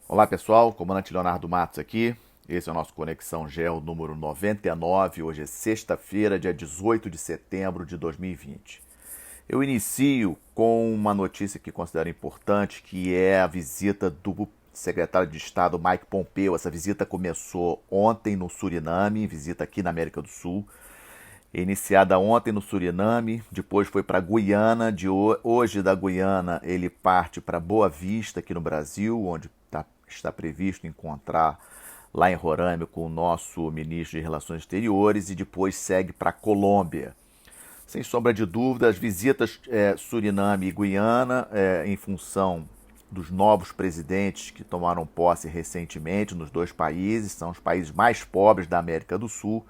Olá pessoal, comandante Leonardo Matos aqui. Esse é o nosso Conexão Gel número 99. Hoje é sexta-feira, dia 18 de setembro de 2020. Eu inicio com uma notícia que considero importante, que é a visita do secretário de Estado Mike Pompeo. Essa visita começou ontem no Suriname, visita aqui na América do Sul. Iniciada ontem no Suriname, depois foi para Guiana. Hoje da Guiana ele parte para Boa Vista, aqui no Brasil, onde está previsto encontrar lá em Roraima com o nosso ministro de Relações Exteriores, e depois segue para a Colômbia. Sem sombra de dúvida, as visitas Suriname e Guiana, em função dos novos presidentes que tomaram posse recentemente nos dois países, são os países mais pobres da América do Sul,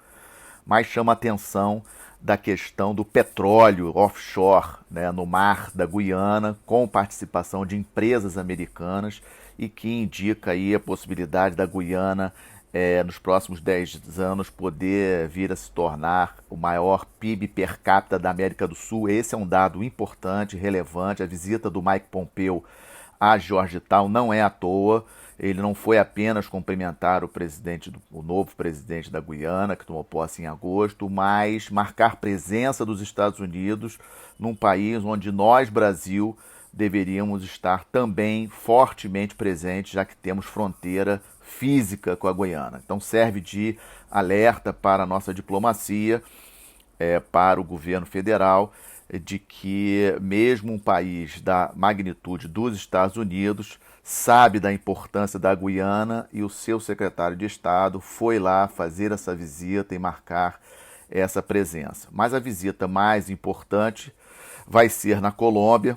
mas chama a atenção da questão do petróleo offshore, né, no mar da Guiana, com participação de empresas americanas, e que indica aí a possibilidade da Guiana, nos próximos 10 anos, poder vir a se tornar o maior PIB per capita da América do Sul. Esse é um dado importante, relevante. A visita do Mike Pompeo a Georgetown não é à toa. Ele não foi apenas cumprimentar o novo presidente da Guiana, que tomou posse em agosto, mas marcar presença dos Estados Unidos num país onde nós, Brasil, deveríamos estar também fortemente presentes, já que temos fronteira física com a Guiana. Então serve de alerta para a nossa diplomacia, para o governo federal, de que mesmo um país da magnitude dos Estados Unidos sabe da importância da Guiana, e o seu secretário de Estado foi lá fazer essa visita e marcar essa presença. Mas a visita mais importante vai ser na Colômbia.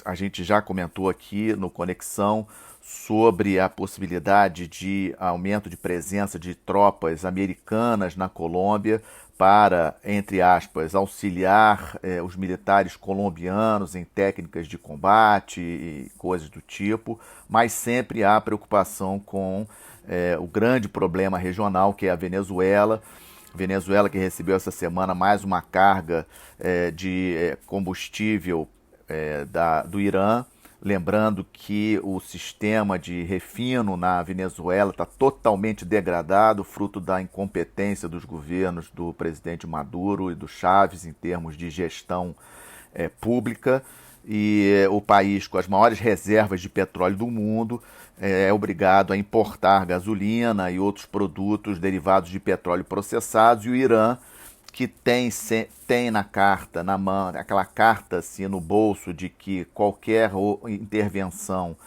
A gente já comentou aqui no Conexão sobre a possibilidade de aumento de presença de tropas americanas na Colômbia para, entre aspas, auxiliar os militares colombianos em técnicas de combate e coisas do tipo, mas sempre há preocupação com o grande problema regional, que é a Venezuela. Venezuela, que recebeu essa semana mais uma carga de combustível do Irã. Lembrando que o sistema de refino na Venezuela está totalmente degradado, fruto da incompetência dos governos do presidente Maduro e do Chávez em termos de gestão pública. E o país com as maiores reservas de petróleo do mundo é obrigado a importar gasolina e outros produtos derivados de petróleo processados. E o Irã, que tem na carta, na mão, aquela carta assim no bolso, de que qualquer intervenção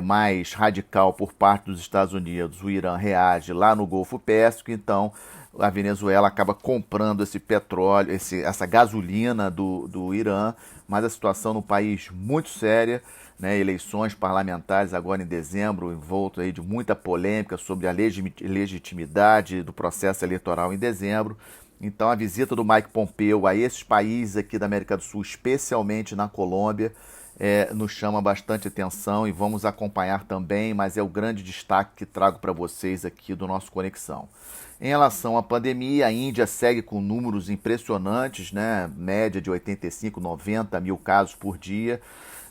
mais radical por parte dos Estados Unidos, o Irã reage lá no Golfo Pérsico. Então a Venezuela acaba comprando esse petróleo, essa gasolina do Irã. Mas a situação no país muito séria, né? Eleições parlamentares agora em dezembro, envolto aí de muita polêmica sobre a legitimidade do processo eleitoral em dezembro. Então a visita do Mike Pompeo a esses países aqui da América do Sul, especialmente na Colômbia, nos chama bastante atenção, e vamos acompanhar também, mas é o grande destaque que trago para vocês aqui do nosso Conexão. Em relação à pandemia, a Índia segue com números impressionantes, né? Média de 85, 90 mil casos por dia.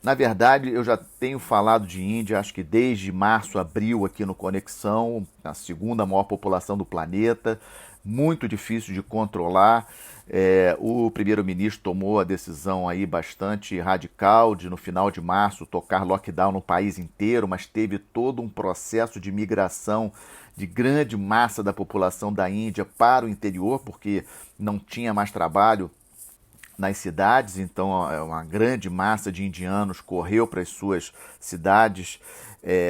Na verdade, eu já tenho falado de Índia, acho que desde março, abril, aqui no Conexão, a segunda maior população do planeta, muito difícil de controlar. O primeiro-ministro tomou a decisão aí bastante radical de, no final de março, tocar lockdown no país inteiro, mas teve todo um processo de migração de grande massa da população da Índia para o interior, porque não tinha mais trabalho nas cidades. Então uma grande massa de indianos correu para as suas cidades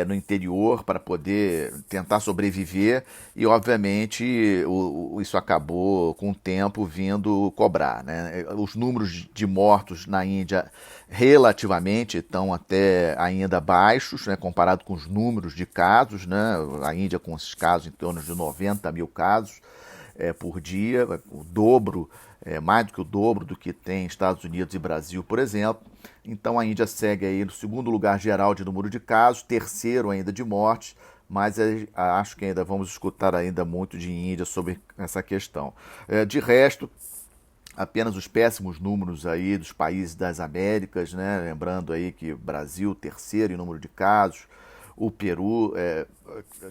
no interior para poder tentar sobreviver, e obviamente isso acabou com o tempo vindo cobrar, né? Os números de mortos na Índia relativamente estão até ainda baixos, né, comparado com os números de casos, né? A Índia com esses casos em torno de 90 mil casos por dia, o dobro, mais do que o dobro do que tem Estados Unidos e Brasil, por exemplo. Então a Índia segue aí no segundo lugar geral de número de casos, terceiro ainda de mortes, mas acho que ainda vamos escutar ainda muito de Índia sobre essa questão. De resto, apenas os péssimos números aí dos países das Américas, né? Lembrando aí que Brasil, terceiro em número de casos, o Peru,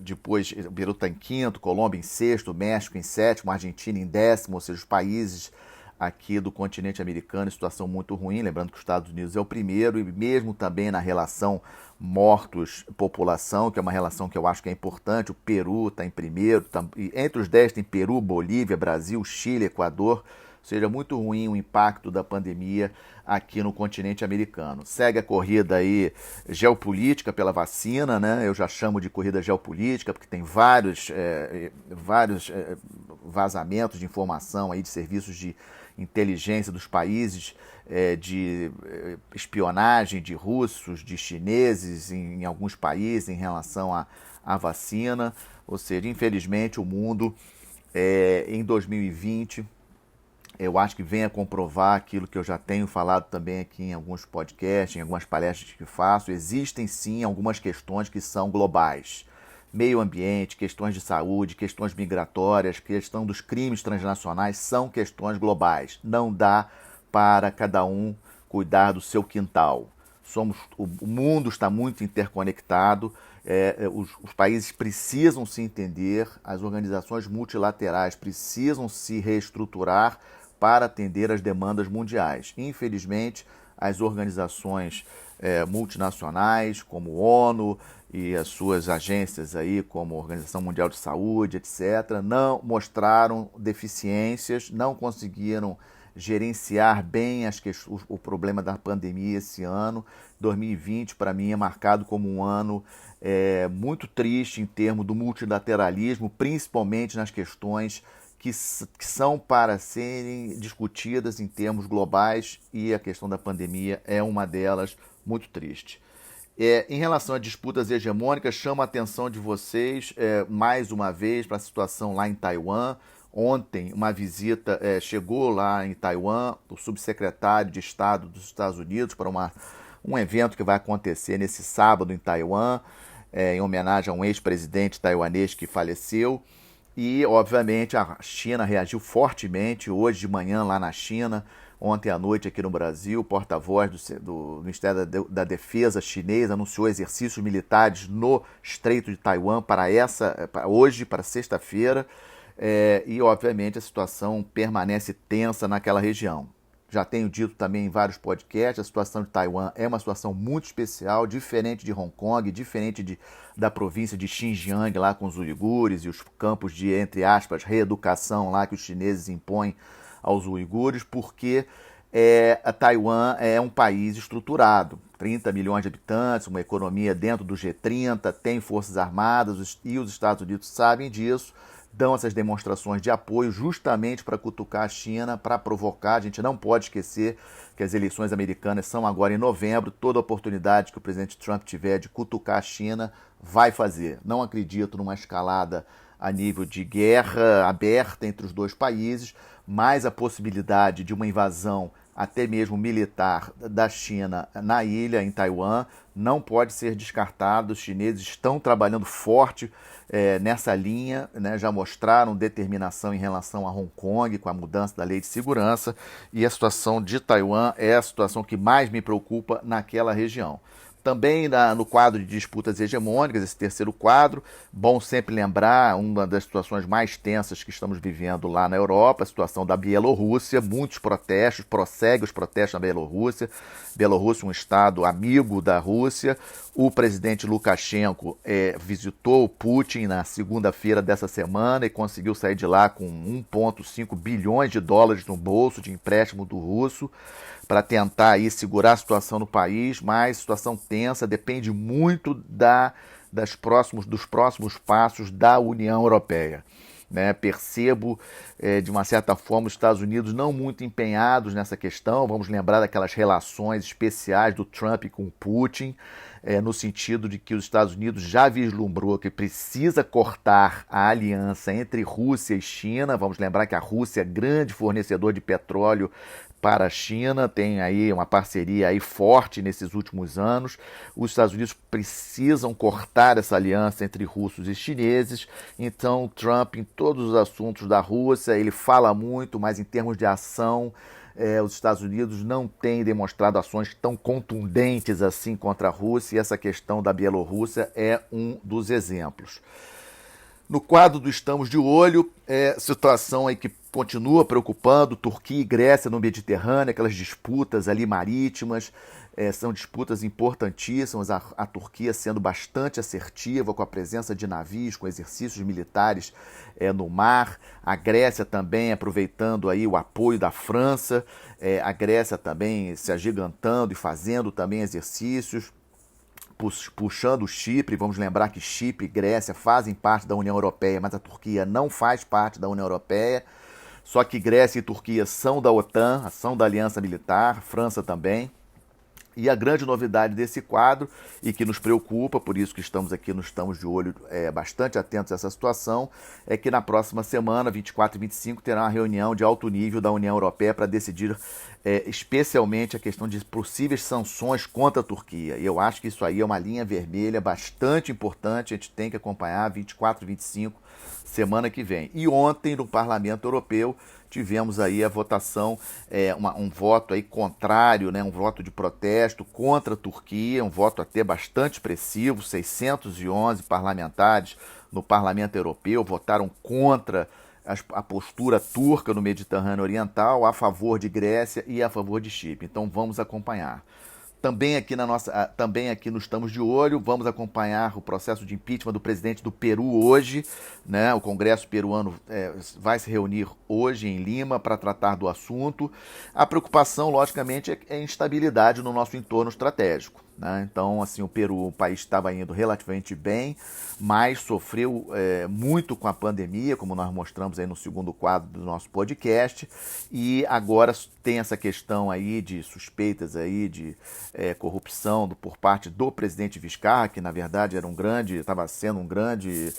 depois o Peru está em quinto, Colômbia em sexto, México em sétimo, Argentina em décimo, ou seja, os países aqui do continente americano em situação muito ruim, lembrando que os Estados Unidos é o primeiro, e mesmo também na relação mortos-população, que é uma relação que eu acho que é importante, o Peru está em primeiro, e entre os 10 tem Peru, Bolívia, Brasil, Chile, Equador, ou seja, muito ruim o impacto da pandemia aqui no continente americano. Segue a corrida aí geopolítica pela vacina, né? Eu já chamo de corrida geopolítica, porque tem vários vazamentos de informação aí de serviços de inteligência dos países, de espionagem de russos, de chineses em alguns países em relação à vacina. Ou seja, infelizmente o mundo em 2020 eu acho que vem a comprovar aquilo que eu já tenho falado também aqui em alguns podcasts, em algumas palestras que faço. Existem sim algumas questões que são globais. Meio ambiente, questões de saúde, questões migratórias, questão dos crimes transnacionais são questões globais. Não dá para cada um cuidar do seu quintal. O mundo está muito interconectado, os países precisam se entender, as organizações multilaterais precisam se reestruturar para atender às demandas mundiais. Infelizmente, as organizações multinacionais, como a ONU e as suas agências aí, como a Organização Mundial de Saúde, etc., não mostraram deficiências, não conseguiram gerenciar bem o problema da pandemia esse ano. 2020, para mim, é marcado como um ano muito triste em termos do multilateralismo, principalmente nas questões que são para serem discutidas em termos globais, e a questão da pandemia é uma delas, muito triste. Em relação a disputas hegemônicas, chamo a atenção de vocês mais uma vez para a situação lá em Taiwan. Ontem, uma visita chegou lá em Taiwan, o subsecretário de Estado dos Estados Unidos, para um evento que vai acontecer nesse sábado em Taiwan, em homenagem a um ex-presidente taiwanês que faleceu. E, obviamente, a China reagiu fortemente hoje de manhã lá na China, ontem à noite aqui no Brasil. O porta-voz do Ministério da Defesa chinês anunciou exercícios militares no Estreito de Taiwan para hoje, para sexta-feira. E, obviamente, a situação permanece tensa naquela região. Já tenho dito também em vários podcasts, a situação de Taiwan é uma situação muito especial, diferente de Hong Kong, diferente da província de Xinjiang, lá com os uigures e os campos de, entre aspas, reeducação lá que os chineses impõem aos uigures, porque a Taiwan é um país estruturado, 30 milhões de habitantes, uma economia dentro do G30, tem forças armadas, e os Estados Unidos sabem disso, dão essas demonstrações de apoio justamente para cutucar a China, para provocar. A gente não pode esquecer que as eleições americanas são agora em novembro. Toda oportunidade que o presidente Trump tiver de cutucar a China, vai fazer. Não acredito numa escalada a nível de guerra aberta entre os dois países, mas a possibilidade de uma invasão até mesmo militar da China na ilha, em Taiwan, não pode ser descartado. Os chineses estão trabalhando forte nessa linha, né? Já mostraram determinação em relação a Hong Kong com a mudança da lei de segurança, e a situação de Taiwan é a situação que mais me preocupa naquela região. Também no quadro de disputas hegemônicas, esse terceiro quadro, bom sempre lembrar uma das situações mais tensas que estamos vivendo lá na Europa, a situação da Bielorrússia, muitos protestos, prossegue os protestos na Bielorrússia. Bielorrússia, um estado amigo da Rússia. O presidente Lukashenko visitou o Putin na segunda-feira dessa semana e conseguiu sair de lá com 1,5 bilhões de dólares no bolso de empréstimo do russo, para tentar aí segurar a situação no país, mas situação tensa, depende muito dos próximos passos da União Europeia. Né? Percebo, de uma certa forma, os Estados Unidos não muito empenhados nessa questão. Vamos lembrar daquelas relações especiais do Trump com o Putin, no sentido de que os Estados Unidos já vislumbrou que precisa cortar a aliança entre Rússia e China. Vamos lembrar que a Rússia é grande fornecedor de petróleo para a China, tem aí uma parceria aí forte nesses últimos anos. Os Estados Unidos precisam cortar essa aliança entre russos e chineses. Então, Trump, em todos os assuntos da Rússia, ele fala muito, mas em termos de ação, os Estados Unidos não têm demonstrado ações tão contundentes assim contra a Rússia, e essa questão da Bielorrússia é um dos exemplos. No quadro do Estamos de Olho, situação aí que continua preocupando, Turquia e Grécia no Mediterrâneo, aquelas disputas ali marítimas, são disputas importantíssimas, a Turquia sendo bastante assertiva com a presença de navios, com exercícios militares no mar, a Grécia também aproveitando aí o apoio da França, a Grécia também se agigantando e fazendo também exercícios, puxando o Chipre. Vamos lembrar que Chipre e Grécia fazem parte da União Europeia, mas a Turquia não faz parte da União Europeia. Só que Grécia e Turquia são da OTAN, são da Aliança Militar, França também. E a grande novidade desse quadro, e que nos preocupa, por isso que estamos aqui, estamos de olho bastante atentos a essa situação, é que na próxima semana, 24 e 25, terá uma reunião de alto nível da União Europeia para decidir especialmente a questão de possíveis sanções contra a Turquia. E eu acho que isso aí é uma linha vermelha bastante importante, a gente tem que acompanhar 24 e 25, semana que vem. E ontem, no Parlamento Europeu, tivemos aí a votação, um voto aí contrário, né, um voto de protesto contra a Turquia, um voto até bastante expressivo, 611 parlamentares no Parlamento Europeu votaram contra a postura turca no Mediterrâneo Oriental, a favor de Grécia e a favor de Chipre. Então vamos acompanhar. Também aqui no Estamos de Olho, vamos acompanhar o processo de impeachment do presidente do Peru hoje, né? O Congresso peruano vai se reunir hoje em Lima para tratar do assunto. A preocupação, logicamente, é a instabilidade no nosso entorno estratégico, né? Então, assim, o Peru, o país estava indo relativamente bem, mas sofreu muito com a pandemia, como nós mostramos aí no segundo quadro do nosso podcast, e agora tem essa questão aí de suspeitas aí de corrupção por parte do presidente Vizcarra, que na verdade estava sendo um grande,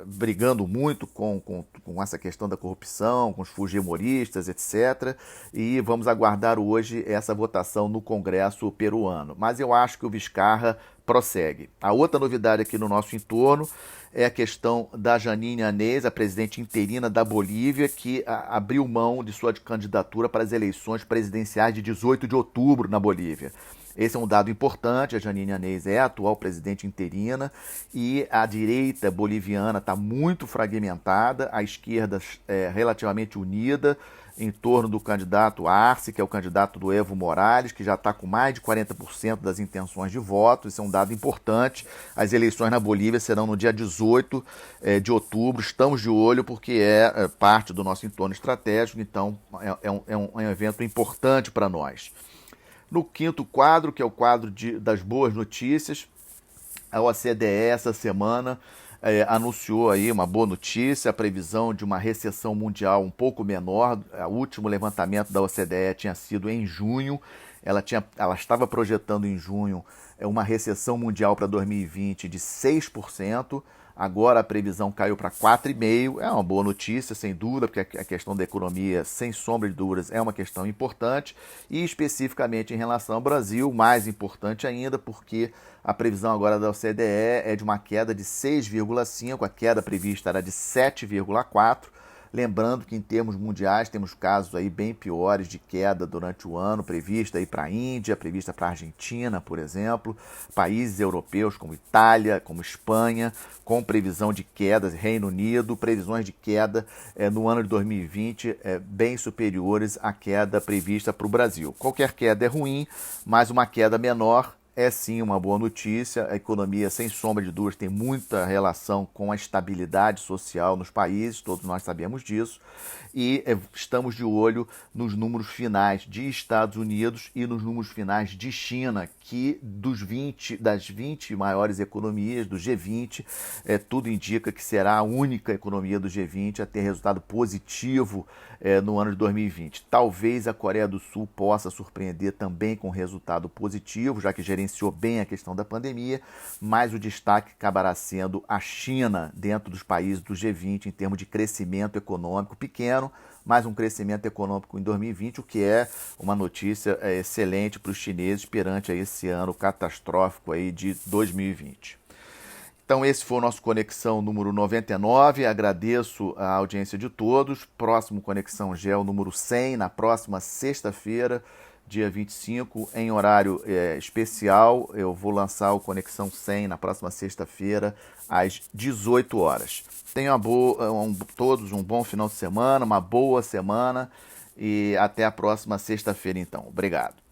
brigando muito com essa questão da corrupção, com os fujimoristas, etc. E vamos aguardar hoje essa votação no Congresso peruano. Mas eu acho que o Vizcarra prossegue. A outra novidade aqui no nosso entorno é a questão da Jeanine Áñez, a presidente interina da Bolívia, que abriu mão de sua candidatura para as eleições presidenciais de 18 de outubro na Bolívia. Esse é um dado importante, a Jeanine Áñez é a atual presidente interina e a direita boliviana está muito fragmentada, a esquerda relativamente unida em torno do candidato Arce, que é o candidato do Evo Morales, que já está com mais de 40% das intenções de voto. Isso é um dado importante. As eleições na Bolívia serão no dia 18 de outubro. Estamos de olho porque é parte do nosso entorno estratégico, então é um evento importante para nós. No quinto quadro, que é o quadro das boas notícias, a OCDE essa semana anunciou aí uma boa notícia, a previsão de uma recessão mundial um pouco menor. O último levantamento da OCDE tinha sido em junho, ela estava projetando em junho uma recessão mundial para 2020 de 6%, agora a previsão caiu para 4,5%, é uma boa notícia, sem dúvida, porque a questão da economia, sem sombra de dúvidas, é uma questão importante, e especificamente em relação ao Brasil, mais importante ainda, porque a previsão agora da OCDE é de uma queda de 6,5%, a queda prevista era de 7,4%, lembrando que em termos mundiais temos casos aí bem piores de queda durante o ano, prevista aí para a Índia, prevista para a Argentina, por exemplo, países europeus como Itália, como Espanha, com previsão de quedas, Reino Unido, previsões de queda no ano de 2020 bem superiores à queda prevista para o Brasil. Qualquer queda é ruim, mas uma queda menor é sim uma boa notícia. A economia, sem sombra de dúvidas, tem muita relação com a estabilidade social nos países, todos nós sabemos disso, e estamos de olho nos números finais de Estados Unidos e nos números finais de China, que das 20 maiores economias do G20, tudo indica que será a única economia do G20 a ter resultado positivo no ano de 2020. Talvez a Coreia do Sul possa surpreender também com resultado positivo, já que gerenciou bem a questão da pandemia, mas o destaque acabará sendo a China dentro dos países do G20 em termos de crescimento econômico pequeno, mas um crescimento econômico em 2020, o que é uma notícia excelente para os chineses perante esse ano catastrófico aí de 2020. Então esse foi o nosso Conexão número 99. Agradeço a audiência de todos. Próximo Conexão Gel número 100, na próxima sexta-feira, dia 25, em horário especial. Eu vou lançar o Conexão 100 na próxima sexta-feira, às 18 horas. Tenham todos um bom final de semana, uma boa semana e até a próxima sexta-feira então. Obrigado.